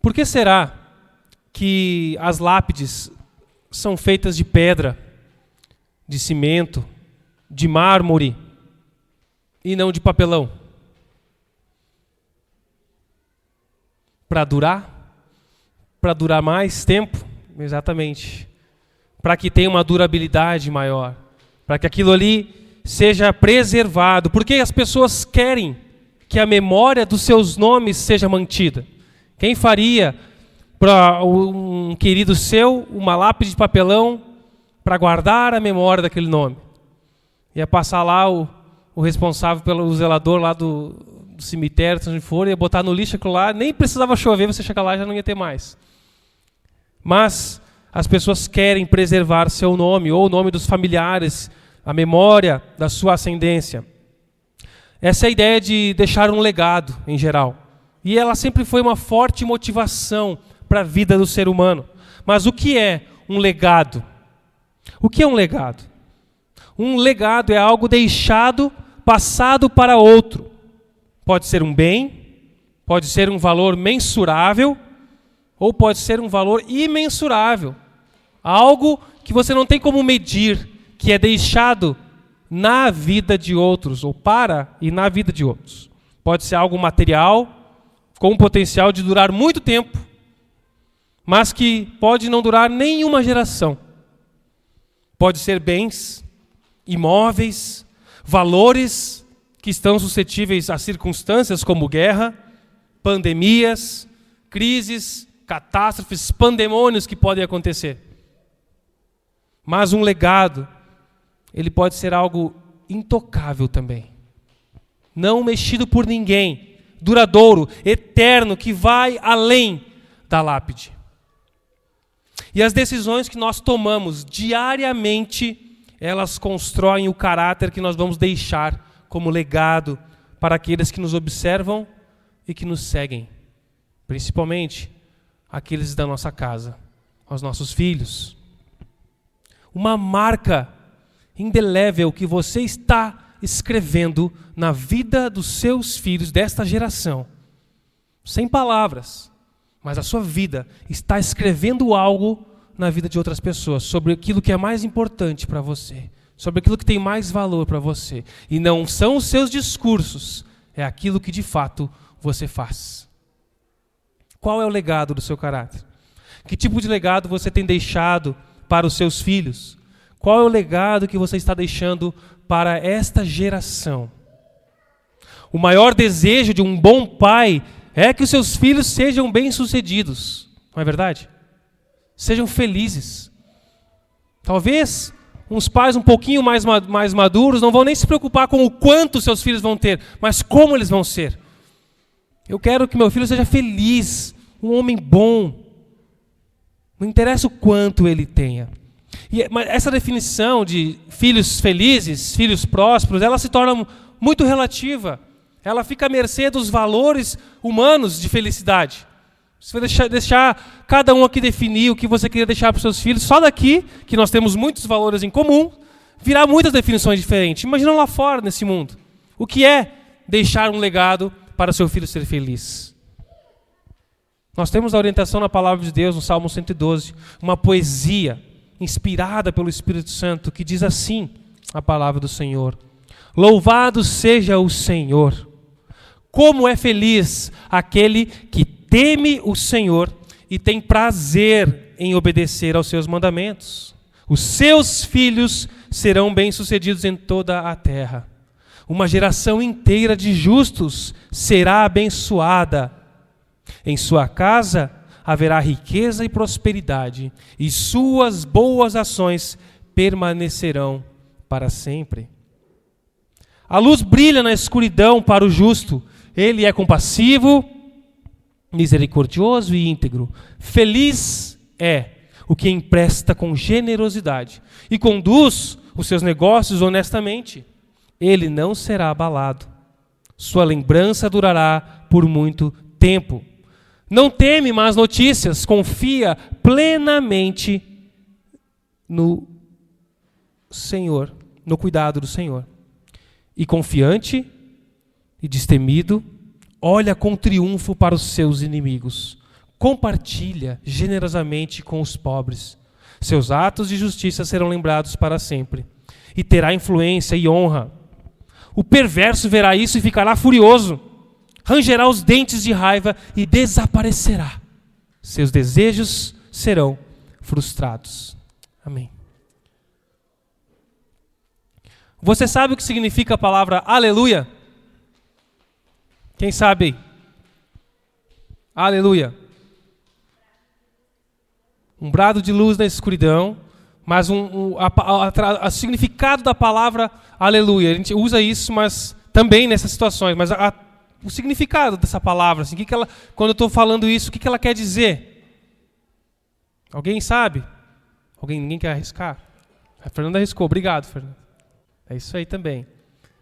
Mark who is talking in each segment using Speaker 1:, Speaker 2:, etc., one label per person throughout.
Speaker 1: Por que será que as lápides são feitas de pedra, de cimento, de mármore e não de papelão? Para durar mais tempo? Exatamente. Para que tenha uma durabilidade maior. Para que aquilo ali seja preservado. Porque as pessoas querem que a memória dos seus nomes seja mantida. Quem faria para um querido seu uma lápide de papelão para guardar a memória daquele nome? Ia passar lá o responsável pelo zelador lá do cemitério, se onde for, ia botar no lixo aquilo lá, nem precisava chover, você chegar lá e já não ia ter mais. Mas as pessoas querem preservar seu nome, ou o nome dos familiares, a memória da sua ascendência. Essa é a ideia de deixar um legado, em geral. E ela sempre foi uma forte motivação para a vida do ser humano. Mas o que é um legado? O que é um legado? Um legado é algo deixado, passado para outro. Pode ser um bem, pode ser um valor mensurável, ou pode ser um valor imensurável. Algo que você não tem como medir, que é deixado na vida de outros, ou para e na vida de outros. Pode ser algo material, com o potencial de durar muito tempo, mas que pode não durar nenhuma geração. Pode ser bens, imóveis, valores que estão suscetíveis a circunstâncias como guerra, pandemias, crises, catástrofes, pandemônios que podem acontecer. Mas um legado, ele pode ser algo intocável também. Não mexido por ninguém, duradouro, eterno, que vai além da lápide. E as decisões que nós tomamos diariamente, elas constroem o caráter que nós vamos deixar como legado para aqueles que nos observam e que nos seguem. Principalmente aqueles da nossa casa, aos nossos filhos. Uma marca indelével que você está escrevendo na vida dos seus filhos desta geração. Sem palavras, mas a sua vida está escrevendo algo na vida de outras pessoas, sobre aquilo que é mais importante para você, sobre aquilo que tem mais valor para você. E não são os seus discursos, é aquilo que de fato você faz. Qual é o legado do seu caráter? Que tipo de legado você tem deixado para os seus filhos? Qual é o legado que você está deixando para esta geração? O maior desejo de um bom pai é que os seus filhos sejam bem-sucedidos, não é verdade? Sejam felizes. Talvez uns pais um pouquinho mais maduros não vão nem se preocupar com o quanto seus filhos vão ter, mas como eles vão ser. Eu quero que meu filho seja feliz, um homem bom. Não interessa o quanto ele tenha. Mas essa definição de filhos felizes, filhos prósperos, ela se torna muito relativa. Ela fica à mercê dos valores humanos de felicidade. Se você deixar cada um aqui definir o que você queria deixar para os seus filhos, só daqui, que nós temos muitos valores em comum, virá muitas definições diferentes. Imagina lá fora, nesse mundo. O que é deixar um legado para seu filho ser feliz? Nós temos a orientação na palavra de Deus, no Salmo 112, uma poesia inspirada pelo Espírito Santo, que diz assim, a palavra do Senhor: louvado seja o Senhor, como é feliz aquele que teme o Senhor e tem prazer em obedecer aos seus mandamentos. Os seus filhos serão bem-sucedidos em toda a terra. Uma geração inteira de justos será abençoada. Em sua casa haverá riqueza e prosperidade, e suas boas ações permanecerão para sempre. A luz brilha na escuridão para o justo. Ele é compassivo, misericordioso e íntegro. Feliz é o que empresta com generosidade e conduz os seus negócios honestamente. Ele não será abalado. Sua lembrança durará por muito tempo. Não teme más notícias, confia plenamente no Senhor, no cuidado do Senhor. E confiante e destemido, olha com triunfo para os seus inimigos. compartilha generosamente com os pobres. Seus atos de justiça serão lembrados para sempre, e terá influência e honra. O perverso verá isso e ficará furioso, rangerá os dentes de raiva e desaparecerá. Seus desejos serão frustrados. Amém. Você sabe o que significa a palavra aleluia? Quem sabe? Aleluia. Um brado de luz na escuridão, mas o significado da palavra aleluia. A gente usa isso, mas também nessas situações. Mas o significado dessa palavra, assim, quando eu estou falando isso, o que ela quer dizer? Alguém sabe? Ninguém quer arriscar? A Fernanda arriscou. Obrigado, Fernanda. É isso aí também.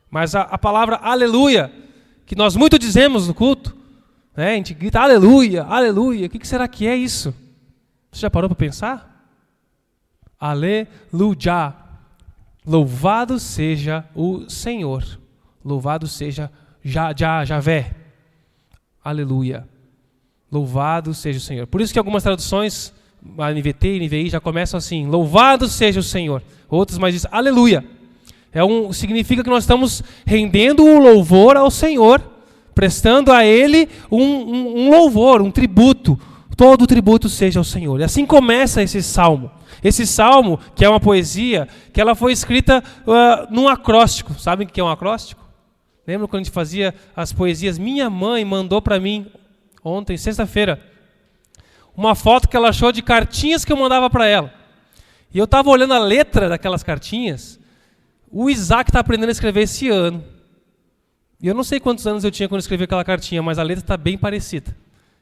Speaker 1: Mas a palavra aleluia, que nós muito dizemos no culto, né? A gente grita aleluia, aleluia. O que será que é isso? Você já parou para pensar? Aleluia. Louvado seja o Senhor. Louvado seja Javé. Aleluia. Louvado seja o Senhor. Por isso que algumas traduções, a NVT e NVI, já começam assim: louvado seja o Senhor. Outras mais dizem aleluia. Significa que nós estamos rendendo o louvor ao Senhor, prestando a Ele um louvor, um tributo. Todo tributo seja ao Senhor. E assim começa esse salmo. Esse salmo, que é uma poesia, que ela foi escrita num acróstico. Sabem o que é um acróstico? Lembra quando a gente fazia as poesias? Minha mãe mandou para mim, ontem, sexta-feira, uma foto que ela achou de cartinhas que eu mandava para ela. E eu estava olhando a letra daquelas cartinhas. O Isaac está aprendendo a escrever esse ano. E eu não sei quantos anos eu tinha quando eu escrevi aquela cartinha, mas a letra está bem parecida.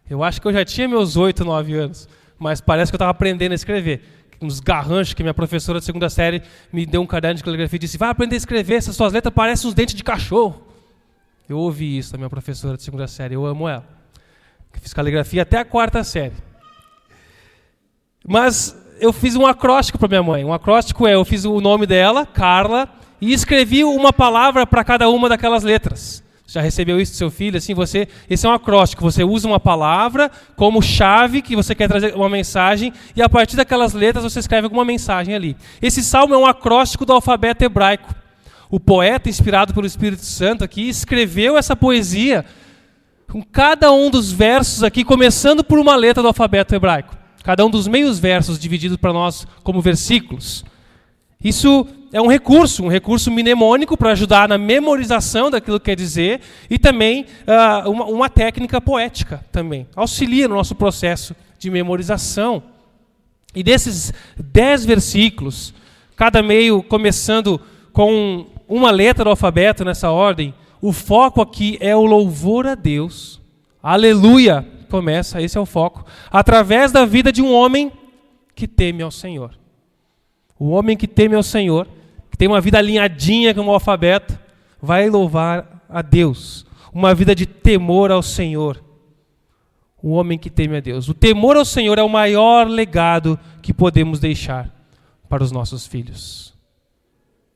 Speaker 1: Eu acho que eu já tinha meus 8, 9 anos, mas parece que eu estava aprendendo a escrever. Uns garranchos que minha professora de segunda série me deu um caderno de caligrafia e disse: vai aprender a escrever, essas suas letras parecem os dentes de cachorro. Eu ouvi isso da minha professora de segunda série, eu amo ela. Fiz caligrafia até a 4ª série. Mas eu fiz um acróstico para minha mãe. Um acróstico eu fiz o nome dela, Carla, e escrevi uma palavra para cada uma daquelas letras. Já recebeu isso do seu filho? Assim, esse é um acróstico. Você usa uma palavra como chave, que você quer trazer uma mensagem, e a partir daquelas letras você escreve alguma mensagem ali. Esse salmo é um acróstico do alfabeto hebraico. O poeta, inspirado pelo Espírito Santo aqui, escreveu essa poesia com cada um dos versos aqui, começando por uma letra do alfabeto hebraico. Cada um dos meios versos dividido para nós como versículos. Isso é um recurso mnemônico para ajudar na memorização daquilo que quer dizer, e também uma técnica poética também. Auxilia no nosso processo de memorização. E desses 10 versículos, cada meio começando com uma letra do alfabeto nessa ordem, o foco aqui é o louvor a Deus. Aleluia! Começa, esse é o foco. Através da vida de um homem que teme ao Senhor. O homem que teme ao Senhor, que tem uma vida alinhadinha com o alfabeto, vai louvar a Deus. Uma vida de temor ao Senhor. O homem que teme a Deus. O temor ao Senhor é o maior legado que podemos deixar para os nossos filhos.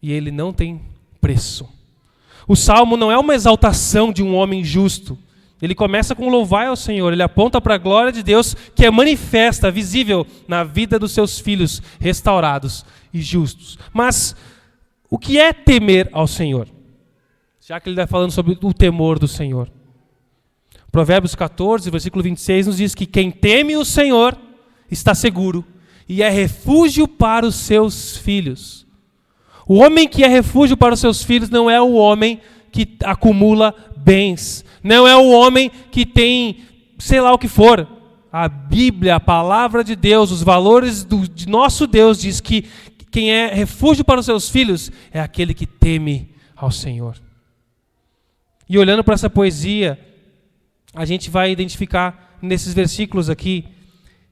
Speaker 1: E ele não tem preço. O Salmo não é uma exaltação de um homem justo. Ele começa com louvar ao Senhor, ele aponta para a glória de Deus que é manifesta, visível na vida dos seus filhos restaurados e justos. Mas o que é temer ao Senhor? Já que ele está falando sobre o temor do Senhor. Provérbios 14, versículo 26 nos diz que quem teme o Senhor está seguro e é refúgio para os seus filhos. O homem que é refúgio para os seus filhos não é o homem que acumula bens. Não é o homem que tem, sei lá o que for. A Bíblia, a palavra de Deus, os valores de nosso Deus diz que quem é refúgio para os seus filhos é aquele que teme ao Senhor. E olhando para essa poesia, a gente vai identificar nesses versículos aqui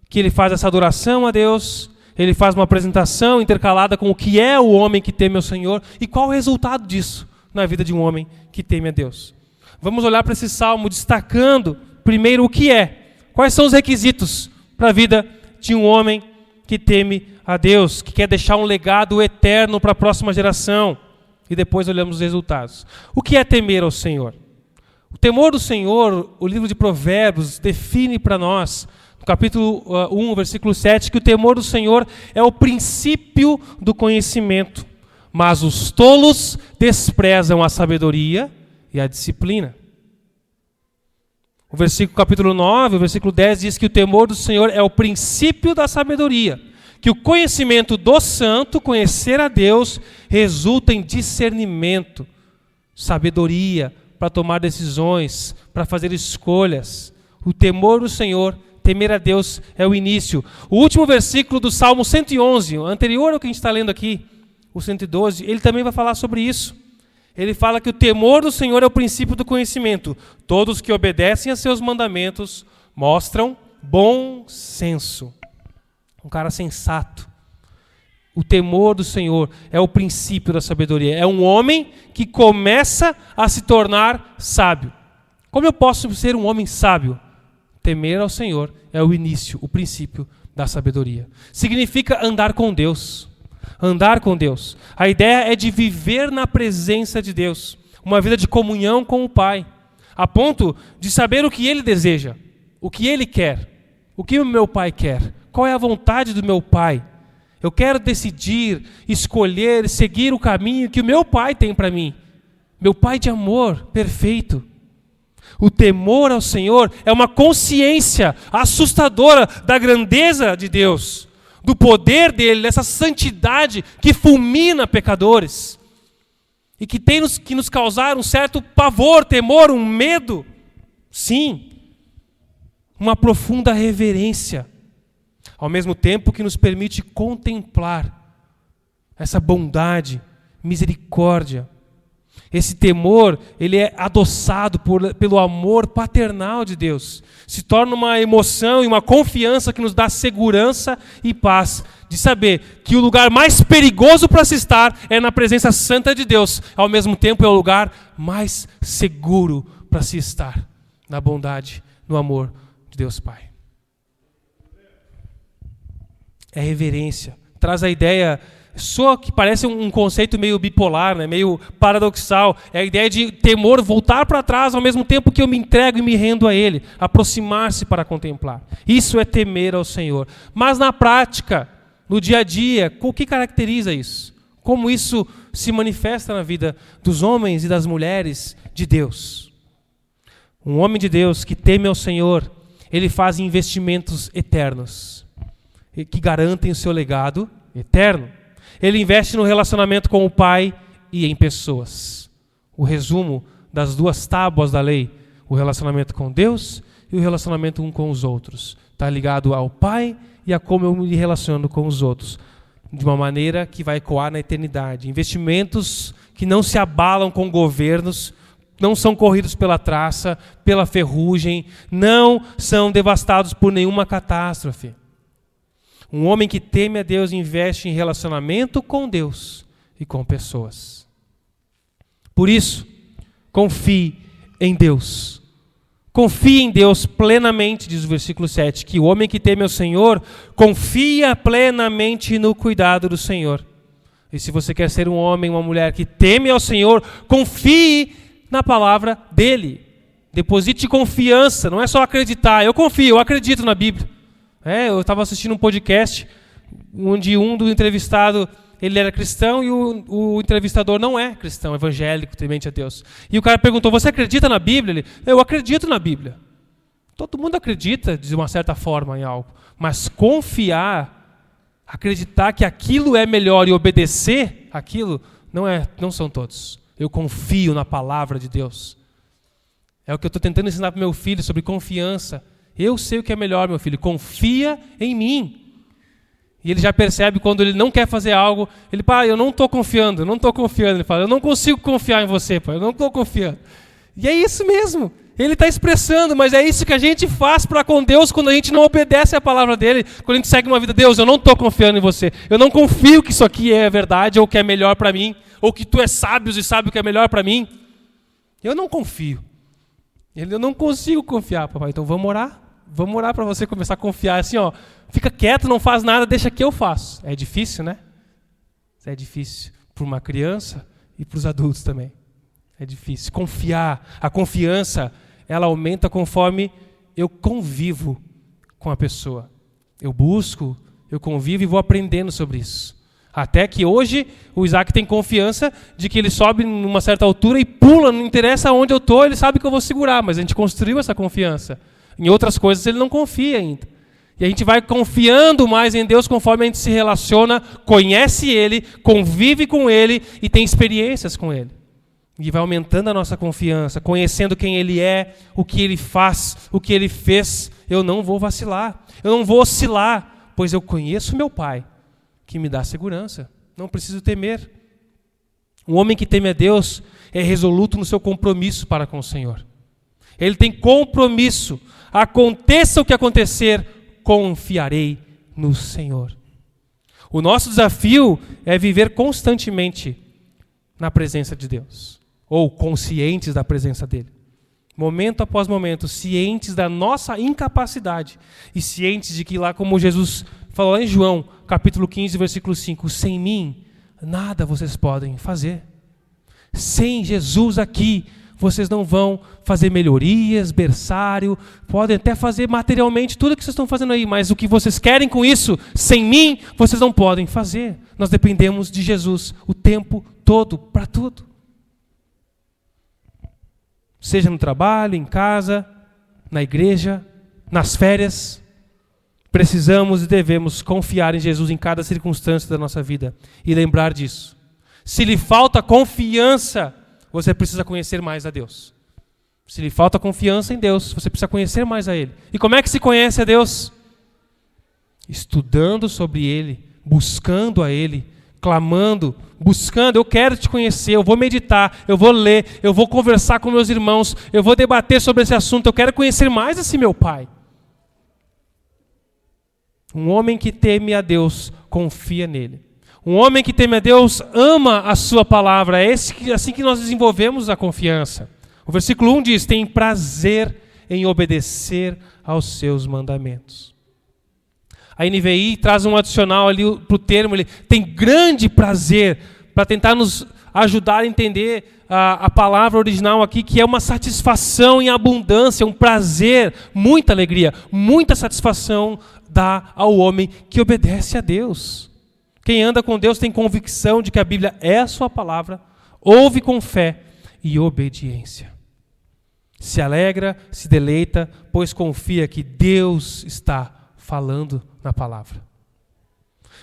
Speaker 1: que ele faz essa adoração a Deus, ele faz uma apresentação intercalada com o que é o homem que teme ao Senhor e qual o resultado disso na vida de um homem que teme a Deus. Vamos olhar para esse salmo destacando primeiro o que é. Quais são os requisitos para a vida de um homem que teme a Deus, que quer deixar um legado eterno para a próxima geração. E depois olhamos os resultados. O que é temer ao Senhor? O temor do Senhor, o livro de Provérbios define para nós, no capítulo 1, versículo 7, que o temor do Senhor é o princípio do conhecimento, mas os tolos desprezam a sabedoria e a disciplina. O capítulo 9, o versículo 10 diz que o temor do Senhor é o princípio da sabedoria, que o conhecimento do santo, conhecer a Deus, resulta em discernimento, sabedoria para tomar decisões, para fazer escolhas. O temor do Senhor, temer a Deus, é o início. O último versículo do Salmo 111, anterior ao que a gente está lendo aqui, o 112, ele também vai falar sobre isso. Ele fala que o temor do Senhor é o princípio do conhecimento. Todos que obedecem a seus mandamentos mostram bom senso. Um cara sensato. O temor do Senhor é o princípio da sabedoria. É um homem que começa a se tornar sábio. Como eu posso ser um homem sábio? Temer ao Senhor é o início, o princípio da sabedoria. Significa andar com Deus. Andar com Deus. A ideia é de viver na presença de Deus. Uma vida de comunhão com o Pai. A ponto de saber o que Ele deseja. O que Ele quer. O que o meu Pai quer. Qual é a vontade do meu Pai? Eu quero decidir, escolher, seguir o caminho que o meu Pai tem para mim. Meu Pai de amor perfeito. O temor ao Senhor é uma consciência assustadora da grandeza de Deus, do poder dele, dessa santidade que fulmina pecadores e que tem que nos causar um certo pavor, temor, um medo. Sim, uma profunda reverência, ao mesmo tempo que nos permite contemplar essa bondade, misericórdia. Esse temor, ele é adoçado pelo amor paternal de Deus. Se torna uma emoção e uma confiança que nos dá segurança e paz de saber que o lugar mais perigoso para se estar é na presença santa de Deus. Ao mesmo tempo é o lugar mais seguro para se estar, na bondade, no amor de Deus Pai. É reverência. Traz a ideia... Só que parece um conceito meio bipolar, né? Meio paradoxal. É a ideia de temor voltar para trás ao mesmo tempo que eu me entrego e me rendo a Ele. Aproximar-se para contemplar. Isso é temer ao Senhor. Mas na prática, no dia a dia, o que caracteriza isso? Como isso se manifesta na vida dos homens e das mulheres de Deus? Um homem de Deus que teme ao Senhor, ele faz investimentos eternos, que garantem o seu legado eterno. Ele investe no relacionamento com o Pai e em pessoas. O resumo das duas tábuas da lei, o relacionamento com Deus e o relacionamento um com os outros. Está ligado ao Pai e a como eu me relaciono com os outros, de uma maneira que vai ecoar na eternidade. Investimentos que não se abalam com governos, não são corridos pela traça, pela ferrugem, não são devastados por nenhuma catástrofe. Um homem que teme a Deus investe em relacionamento com Deus e com pessoas. Por isso, confie em Deus. Confie em Deus plenamente, diz o versículo 7, que o homem que teme ao Senhor confia plenamente no cuidado do Senhor. E se você quer ser um homem, uma mulher que teme ao Senhor, confie na palavra dele. Deposite confiança, não é só acreditar. Eu confio, eu acredito na Bíblia. Eu estava assistindo um podcast onde um do entrevistado, ele era cristão e o entrevistador não é cristão, evangélico, temente a Deus. E o cara perguntou, você acredita na Bíblia? Eu acredito na Bíblia. Todo mundo acredita de uma certa forma em algo, mas confiar, acreditar que aquilo é melhor e obedecer aquilo, não são todos. Eu confio na palavra de Deus. É o que eu estou tentando ensinar para o meu filho sobre confiança. Eu sei o que é melhor, meu filho. Confia em mim. E ele já percebe quando ele não quer fazer algo. Ele, pai, eu não estou confiando, não estou confiando. Ele fala, eu não consigo confiar em você, pai, eu não estou confiando. E é isso mesmo. Ele está expressando, mas é isso que a gente faz para com Deus quando a gente não obedece a palavra dele. Quando a gente segue uma vida, Deus, eu não estou confiando em você. Eu não confio que isso aqui é verdade ou que é melhor para mim. Ou que tu és sábio e sabe o que é melhor para mim. Eu não confio. Eu não consigo confiar, papai. Então vamos orar. Vamos orar para você começar a confiar. Assim, ó, fica quieto, não faz nada, deixa que eu faço. É difícil, né? É difícil para uma criança e para os adultos também. É difícil. Confiar. A confiança, ela aumenta conforme eu convivo com a pessoa. Eu busco, eu convivo e vou aprendendo sobre isso. Até que hoje o Isaac tem confiança de que ele sobe numa certa altura e pula, não interessa onde eu estou, ele sabe que eu vou segurar, mas a gente construiu essa confiança. Em outras coisas ele não confia ainda. E a gente vai confiando mais em Deus conforme a gente se relaciona, conhece Ele, convive com Ele e tem experiências com Ele. E vai aumentando a nossa confiança, conhecendo quem Ele é, o que Ele faz, o que Ele fez. Eu não vou vacilar, eu não vou oscilar, pois eu conheço meu Pai, que me dá segurança. Não preciso temer. Um homem que teme a Deus é resoluto no seu compromisso para com o Senhor. Ele tem compromisso. Aconteça o que acontecer, confiarei no Senhor. O nosso desafio é viver constantemente na presença de Deus, ou conscientes da presença dEle. Momento após momento, cientes da nossa incapacidade e cientes de que lá como Jesus falou lá em João, capítulo 15, versículo 5, sem mim, nada vocês podem fazer. Sem Jesus aqui, vocês não vão fazer melhorias, berçário, podem até fazer materialmente tudo o que vocês estão fazendo aí, mas o que vocês querem com isso, sem mim, vocês não podem fazer. Nós dependemos de Jesus o tempo todo, para tudo. Seja no trabalho, em casa, na igreja, nas férias, precisamos e devemos confiar em Jesus em cada circunstância da nossa vida e lembrar disso. Se lhe falta confiança, você precisa conhecer mais a Deus. Se lhe falta confiança em Deus, você precisa conhecer mais a Ele. E como é que se conhece a Deus? Estudando sobre Ele, buscando a Ele, clamando, buscando. Eu quero te conhecer, eu vou meditar, eu vou ler, eu vou conversar com meus irmãos, eu vou debater sobre esse assunto, eu quero conhecer mais esse meu Pai. Um homem que teme a Deus, confia nele. Um homem que teme a Deus ama a sua palavra. É assim que nós desenvolvemos a confiança. O versículo 1 diz, tem prazer em obedecer aos seus mandamentos. A NVI traz um adicional ali para o termo, ele tem grande prazer, para tentar nos ajudar a entender a palavra original aqui, que é uma satisfação em abundância, um prazer, muita alegria, muita satisfação dá ao homem que obedece a Deus. Quem anda com Deus tem convicção de que a Bíblia é a sua palavra, ouve com fé e obediência. Se alegra, se deleita, pois confia que Deus está falando na palavra.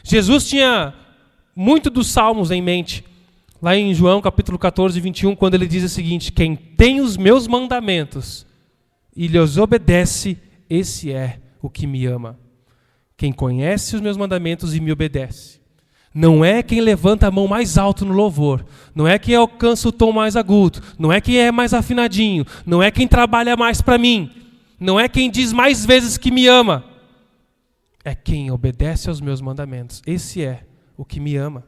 Speaker 1: Jesus tinha muito dos salmos em mente, lá em João capítulo 14, 21, quando ele diz o seguinte, quem tem os meus mandamentos e lhes obedece, esse é o que me ama. Quem conhece os meus mandamentos e me obedece. Não é quem levanta a mão mais alto no louvor, não é quem alcança o tom mais agudo, não é quem é mais afinadinho, não é quem trabalha mais para mim, não é quem diz mais vezes que me ama, é quem obedece aos meus mandamentos. Esse é o que me ama.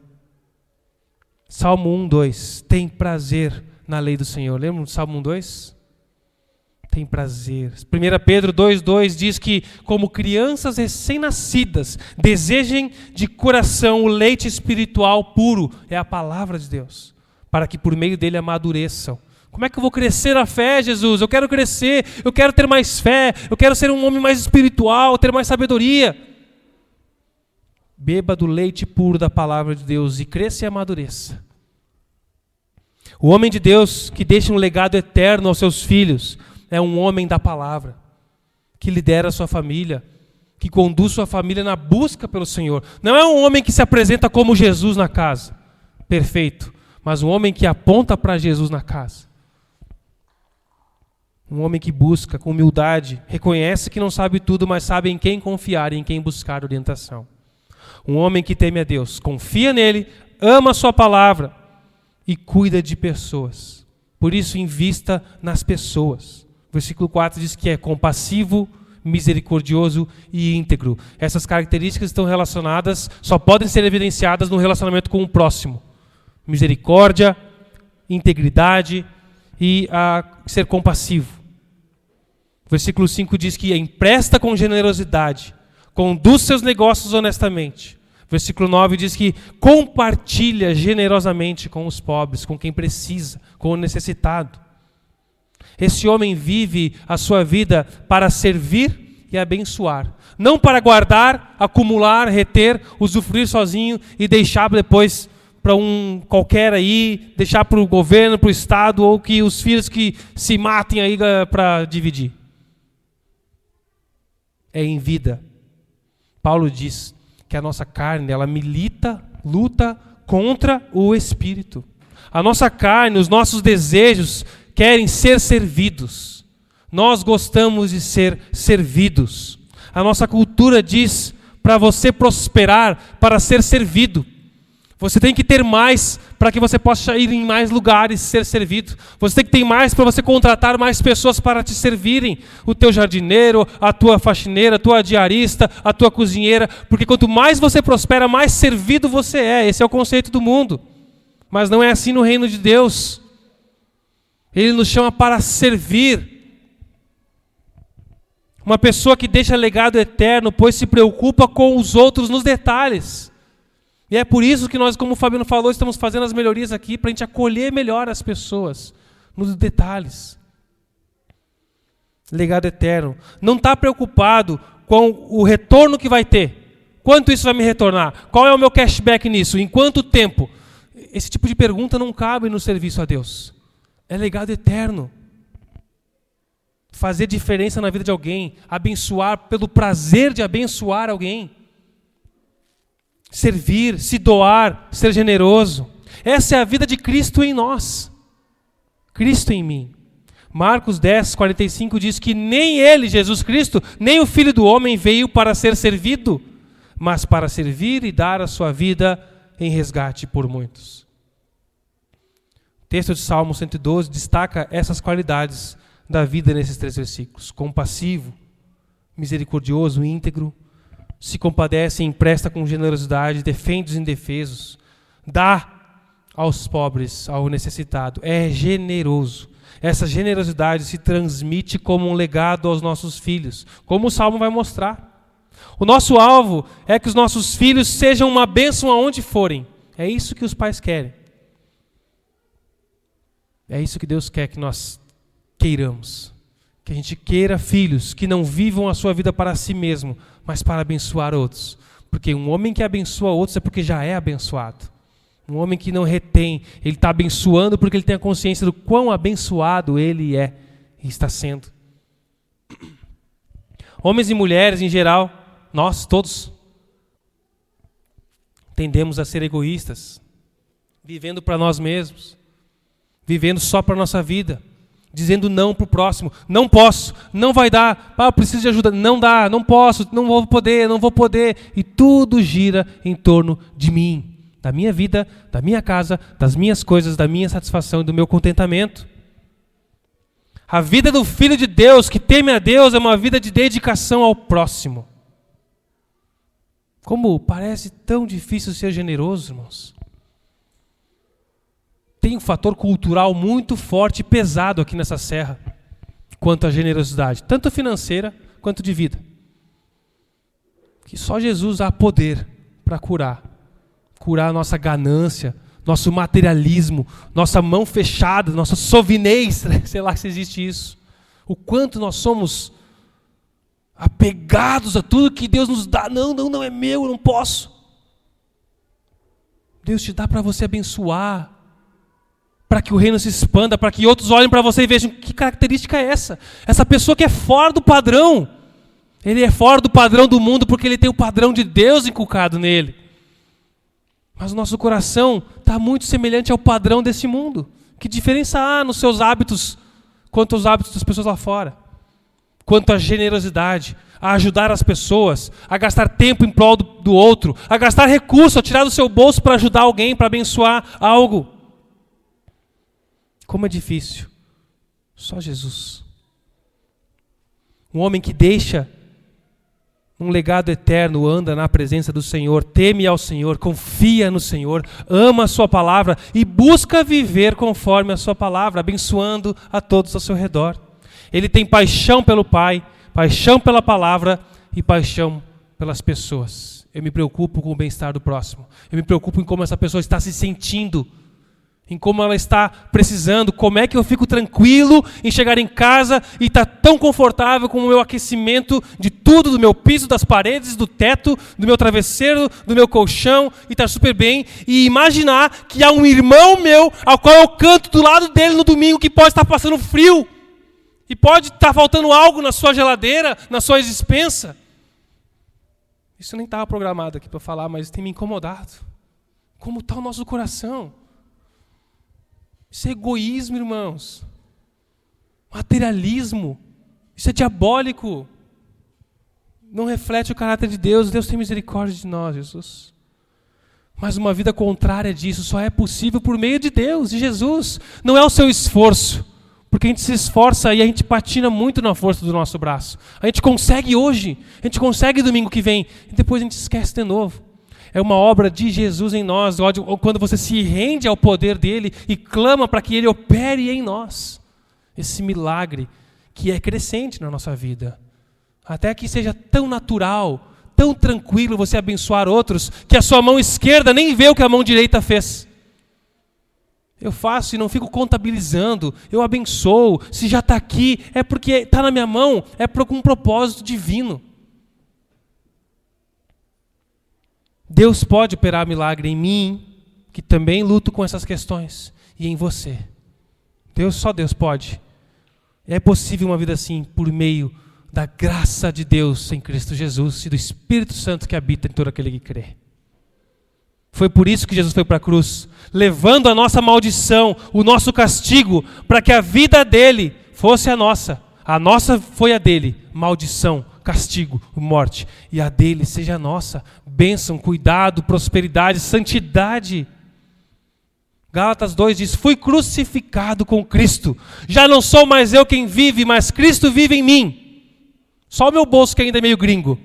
Speaker 1: Salmo 1:2, tem prazer na lei do Senhor. Lembra do Salmo 1:2? Tem prazer. 1 Pedro 2:2 diz que, como crianças recém-nascidas, desejem de coração o leite espiritual puro, é a palavra de Deus, para que por meio dele amadureçam. Como é que eu vou crescer na fé, Jesus? Eu quero crescer, eu quero ter mais fé, eu quero ser um homem mais espiritual, ter mais sabedoria. Beba do leite puro da palavra de Deus e cresça e amadureça. O homem de Deus que deixa um legado eterno aos seus filhos é um homem da palavra, que lidera a sua família, que conduz sua família na busca pelo Senhor. Não é um homem que se apresenta como Jesus na casa, perfeito, mas um homem que aponta para Jesus na casa. Um homem que busca com humildade, reconhece que não sabe tudo, mas sabe em quem confiar e em quem buscar orientação. Um homem que teme a Deus, confia nele, ama a sua palavra e cuida de pessoas. Por isso, invista nas pessoas. Versículo 4 diz que é compassivo, misericordioso e íntegro. Essas características estão relacionadas, só podem ser evidenciadas no relacionamento com o próximo. Misericórdia, integridade e ser compassivo. Versículo 5 diz que empresta com generosidade, conduz seus negócios honestamente. Versículo 9 diz que compartilha generosamente com os pobres, com quem precisa, com o necessitado. Esse homem vive a sua vida para servir e abençoar. Não para guardar, acumular, reter, usufruir sozinho e deixar depois para um qualquer aí, deixar para o governo, para o Estado, ou que os filhos que se matem aí para dividir. É em vida. Paulo diz que a nossa carne, ela luta contra o Espírito. A nossa carne, os nossos desejos querem ser servidos. Nós gostamos de ser servidos. A nossa cultura diz para você prosperar, para ser servido. Você tem que ter mais para que você possa ir em mais lugares ser servido. Você tem que ter mais para você contratar mais pessoas para te servirem. O teu jardineiro, a tua faxineira, a tua diarista, a tua cozinheira. Porque quanto mais você prospera, mais servido você é. Esse é o conceito do mundo. Mas não é assim no reino de Deus. Ele nos chama para servir. Uma pessoa que deixa legado eterno, pois se preocupa com os outros nos detalhes. E é por isso que nós, como o Fabiano falou, estamos fazendo as melhorias aqui, para a gente acolher melhor as pessoas, nos detalhes. Legado eterno. Não está preocupado com o retorno que vai ter. Quanto isso vai me retornar? Qual é o meu cashback nisso? Em quanto tempo? Esse tipo de pergunta não cabe no serviço a Deus. É legado eterno. Fazer diferença na vida de alguém, abençoar pelo prazer de abençoar alguém. Servir, se doar, ser generoso. Essa é a vida de Cristo em nós. Cristo em mim. Marcos 10, 45 diz que nem ele, Jesus Cristo, nem o Filho do Homem veio para ser servido, mas para servir e dar a sua vida em resgate por muitos. O texto de Salmo 112 destaca essas qualidades da vida nesses 3 versículos. Compassivo, misericordioso, íntegro, se compadece e empresta com generosidade, defende os indefesos, dá aos pobres, ao necessitado, é generoso. Essa generosidade se transmite como um legado aos nossos filhos, como o Salmo vai mostrar. O nosso alvo é que os nossos filhos sejam uma bênção aonde forem. É isso que os pais querem. É isso que Deus quer que nós queiramos. Que a gente queira filhos que não vivam a sua vida para si mesmo, mas para abençoar outros. Porque um homem que abençoa outros é porque já é abençoado. Um homem que não retém, ele está abençoando porque ele tem a consciência do quão abençoado ele é e está sendo. Homens e mulheres em geral, nós todos, tendemos a ser egoístas, vivendo para nós mesmos, vivendo só para a nossa vida. Dizendo não para o próximo, não posso, não vai dar, eu preciso de ajuda, não dá, não posso, não vou poder. E tudo gira em torno de mim, da minha vida, da minha casa, das minhas coisas, da minha satisfação e do meu contentamento. A vida do Filho de Deus, que teme a Deus, é uma vida de dedicação ao próximo. Como parece tão difícil ser generoso, irmãos. Tem um fator cultural muito forte e pesado aqui nessa serra, quanto à generosidade, tanto financeira quanto de vida. Que só Jesus há poder para curar a nossa ganância, nosso materialismo, nossa mão fechada, nossa sovinez, sei lá se existe isso. O quanto nós somos apegados a tudo que Deus nos dá. Não é meu, eu não posso. Deus te dá para você abençoar, para que o reino se expanda, para que outros olhem para você e vejam que característica é essa. Essa pessoa que é fora do padrão. Ele é fora do padrão do mundo porque ele tem o padrão de Deus inculcado nele. Mas o nosso coração está muito semelhante ao padrão desse mundo. Que diferença há nos seus hábitos quanto aos hábitos das pessoas lá fora? Quanto à generosidade, a ajudar as pessoas, a gastar tempo em prol do outro, a gastar recurso, a tirar do seu bolso para ajudar alguém, para abençoar algo. Como é difícil. Só Jesus. Um homem que deixa um legado eterno, anda na presença do Senhor, teme ao Senhor, confia no Senhor, ama a sua palavra e busca viver conforme a sua palavra, abençoando a todos ao seu redor. Ele tem paixão pelo Pai, paixão pela palavra e paixão pelas pessoas. Eu me preocupo com o bem-estar do próximo. Eu me preocupo em como essa pessoa está se sentindo em como ela está precisando, como é que eu fico tranquilo em chegar em casa e estar tão confortável com o meu aquecimento de tudo, do meu piso, das paredes, do teto, do meu travesseiro, do meu colchão, e estar super bem, e imaginar que há um irmão meu, ao qual eu canto do lado dele no domingo, que pode estar passando frio, e pode estar faltando algo na sua geladeira, na sua despensa. Isso nem estava programado aqui para falar, mas tem me incomodado. Como está o nosso coração? Isso é egoísmo, irmãos. Materialismo. Isso é diabólico. Não reflete o caráter de Deus. Deus tem misericórdia de nós, Jesus. Mas uma vida contrária disso só é possível por meio de Deus, de Jesus. Não é o seu esforço. Porque a gente se esforça e a gente patina muito na força do nosso braço. A gente consegue hoje. A gente consegue domingo que vem. E depois a gente esquece de novo. É uma obra de Jesus em nós, quando você se rende ao poder dele e clama para que ele opere em nós. Esse milagre que é crescente na nossa vida. Até que seja tão natural, tão tranquilo você abençoar outros, que a sua mão esquerda nem vê o que a mão direita fez. Eu faço e não fico contabilizando, eu abençoo. Se já está aqui, é porque está na minha mão, é por um propósito divino. Deus pode operar milagre em mim, que também luto com essas questões, e em você. Só Deus pode. É possível uma vida assim por meio da graça de Deus em Cristo Jesus e do Espírito Santo que habita em todo aquele que crê. Foi por isso que Jesus foi para a cruz, levando a nossa maldição, o nosso castigo, para que a vida dele fosse a nossa. A nossa foi a dele, maldição, castigo, morte, e a dele seja a nossa, bênção, cuidado, prosperidade, santidade. Gálatas 2 diz, fui crucificado com Cristo, já não sou mais eu quem vive, mas Cristo vive em mim. Só o meu bolso que ainda é meio gringo,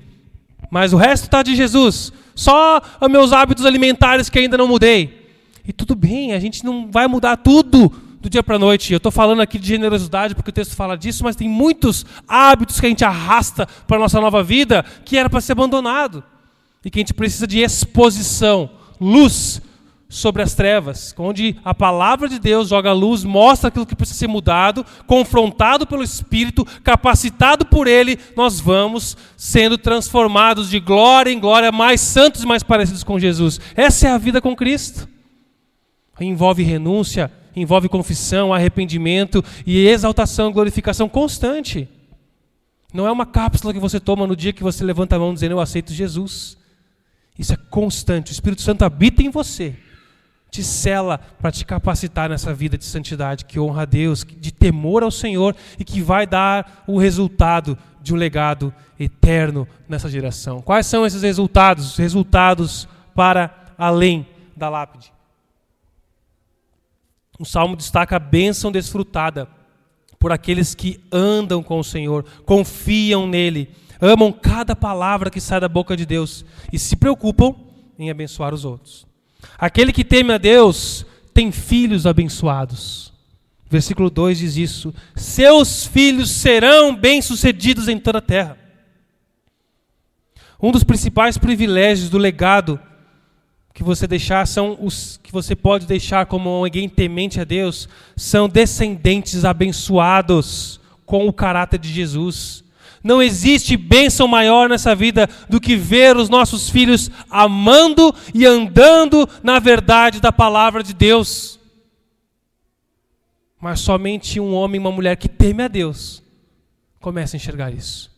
Speaker 1: mas o resto está de Jesus, só os meus hábitos alimentares que ainda não mudei. E tudo bem, a gente não vai mudar tudo do dia para a noite. Eu estou falando aqui de generosidade porque o texto fala disso, mas tem muitos hábitos que a gente arrasta para a nossa nova vida que era para ser abandonado. E que a gente precisa de exposição, luz sobre as trevas, onde a palavra de Deus joga luz, mostra aquilo que precisa ser mudado, confrontado pelo Espírito, capacitado por Ele, nós vamos sendo transformados de glória em glória, mais santos e mais parecidos com Jesus. Essa é a vida com Cristo. Envolve renúncia, envolve confissão, arrependimento e exaltação, glorificação constante. Não é uma cápsula que você toma no dia que você levanta a mão dizendo eu aceito Jesus. Isso é constante. O Espírito Santo habita em você, te sela para te capacitar nessa vida de santidade que honra a Deus, de temor ao Senhor e que vai dar o resultado de um legado eterno nessa geração. Quais são esses resultados? Resultados para além da lápide. O Salmo destaca a bênção desfrutada por aqueles que andam com o Senhor, confiam nele, amam cada palavra que sai da boca de Deus e se preocupam em abençoar os outros. Aquele que teme a Deus tem filhos abençoados. Versículo 2 diz isso. Seus filhos serão bem-sucedidos em toda a terra. Um dos principais privilégios do legado que você deixar são os que você pode deixar como alguém temente a Deus, são descendentes abençoados com o caráter de Jesus. Não existe bênção maior nessa vida do que ver os nossos filhos amando e andando na verdade da palavra de Deus. Mas somente um homem e uma mulher que teme a Deus começa a enxergar isso.